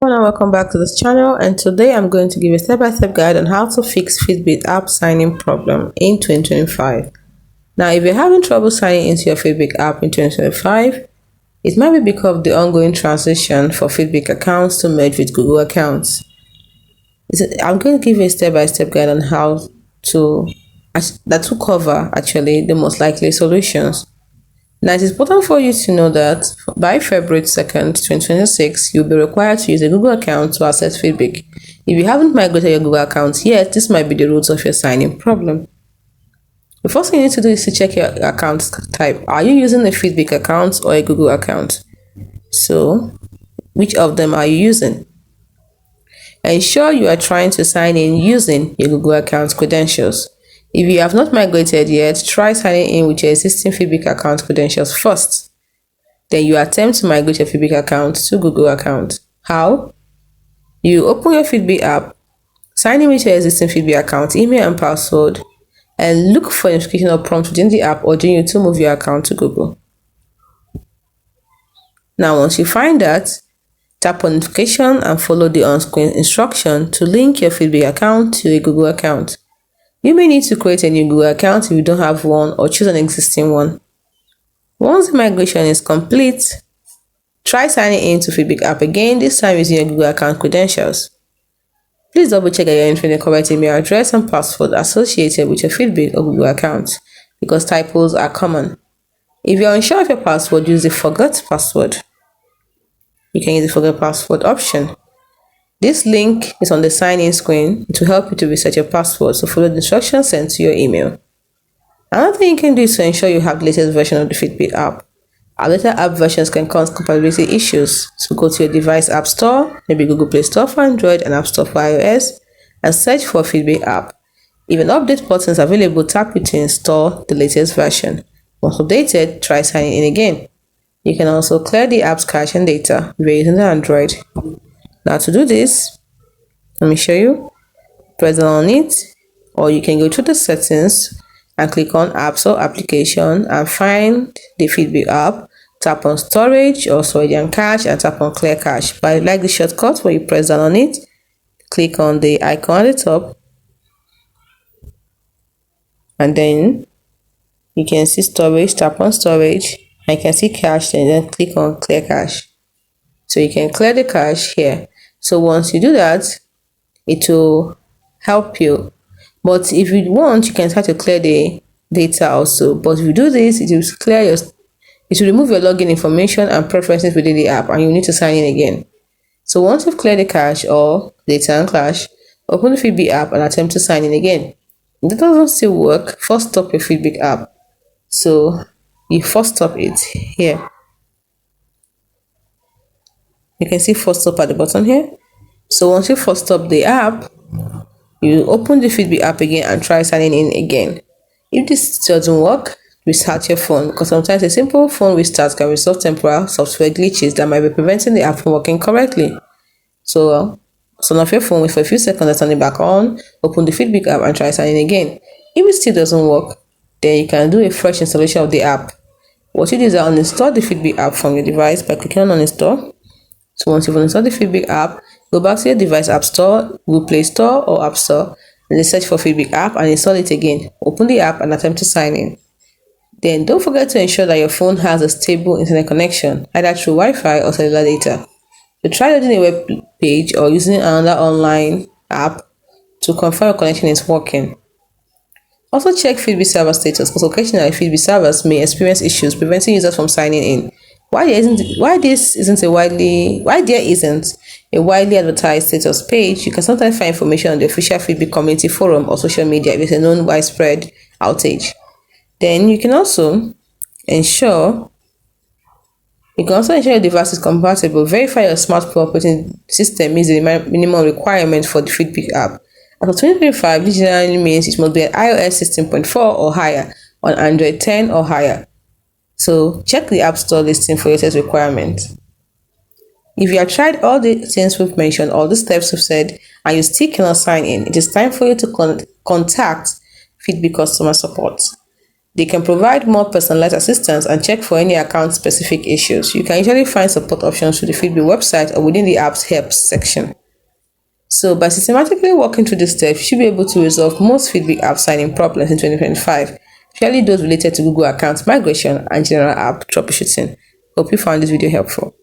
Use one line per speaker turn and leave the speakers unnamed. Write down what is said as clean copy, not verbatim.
Hello and welcome back to this channel, and today I'm going to give a step-by-step guide on how to fix Fitbit app signing problem in 2025. Now, if you're having trouble signing into your Fitbit app in 2025, it might be because of the ongoing transition for Fitbit accounts to merge with Google accounts. I'm going to give you a step-by-step guide on how to that will cover actually the most likely solutions. Now, it is important for you to know that by February 2nd, 2026, you'll be required to use a Google account to access Fitbit. If you haven't migrated your Google account yet, this might be the root of your signing problem. The first thing you need to do is to check your account type. Are you using a Fitbit account or a Google account? So, which of them are you using? Ensure you are trying to sign in using your Google account credentials. If you have not migrated yet, try signing in with your existing Fitbit account credentials first. Then you attempt to migrate your Fitbit account to Google account. How? You open your Fitbit app, sign in with your existing Fitbit account, email and password, and look for notification or prompt within the app urging you to move your account to Google. Now, once you find that, tap on notification and follow the on-screen instruction to link your Fitbit account to a Google account. You may need to create a new Google account if you don't have one, or choose an existing one. Once the migration is complete, try signing in to Fitbit app again, this time using your Google account credentials. Please double check that you're entering the correct email address and password associated with your Fitbit or Google account, because typos are common. If you're unsure of your password, use the forgot password. You can use the forgot password option. This link is on the sign-in screen to help you to reset your password, so follow the instructions sent to your email. Another thing you can do is to ensure you have the latest version of the Fitbit app. Our later app versions can cause compatibility issues, so go to your device app store, maybe Google Play Store for Android and App Store for iOS, and search for Fitbit app. If an update button is available, tap it to install the latest version. Once updated, try signing in again. You can also clear the app's cache and data if you're using the Android. Now, to do this, let me show you. Press on it, or you can go to the settings and click on apps or application and find the Fitbit app. Tap on storage or storage and cache and tap on clear cache. But I like the shortcut where you press down on it, click on the icon at the top, and then you can see storage, tap on storage, and you can see cache, and then click on clear cache. So you can clear the cache here. So once you do that, it will help you. But if you want, you can start to clear the data also. But if you do this, it will remove your login information and preferences within the app, and you need to sign in again. So once you've cleared the cache or data and cache, open the Fitbit app and attempt to sign in again. If that doesn't still work, first stop your Fitbit app. So you first stop it here. You can see first stop at the bottom here. So once you first stop the app, you open the Fitbit app again and try signing in again. If this doesn't work, restart your phone, because sometimes a simple phone restart can resolve temporary software glitches that might be preventing the app from working correctly. So turn off your phone, wait for a few seconds, and turn it back on, open the Fitbit app and try signing again. If it still doesn't work, then you can do a fresh installation of the app. What you do is uninstall the Fitbit app from your device by clicking on uninstall. So once you've installed the Fitbit app, go back to your device app store, Google Play Store or App Store, and then search for Fitbit app and install it again. Open the app and attempt to sign in. Then don't forget to ensure that your phone has a stable internet connection, either through Wi-Fi or cellular data. So try loading a web page or using another online app to confirm your connection is working. Also check Fitbit server status, because occasionally Fitbit servers may experience issues preventing users from signing in. Why there isn't a widely advertised status page, you can sometimes find information on the official Fitbit community forum or social media if there's a known widespread outage. Then you can also ensure your device is compatible. Verify your smartphone operating system meets the minimum requirement for the Fitbit app. As of 2025, this generally means it must be an iOS 16.4 or higher, on Android 10 or higher. So check the App Store listing for your test requirements. If you have tried all the things we've mentioned, all the steps we've said, and you still cannot sign in, it is time for you to contact Fitbit customer support. They can provide more personalized assistance and check for any account-specific issues. You can usually find support options through the Fitbit website or within the app's help section. So by systematically walking through these steps, you should be able to resolve most Fitbit app signing problems in 2025, especially those related to Google account migration and general app troubleshooting. Hope you found this video helpful.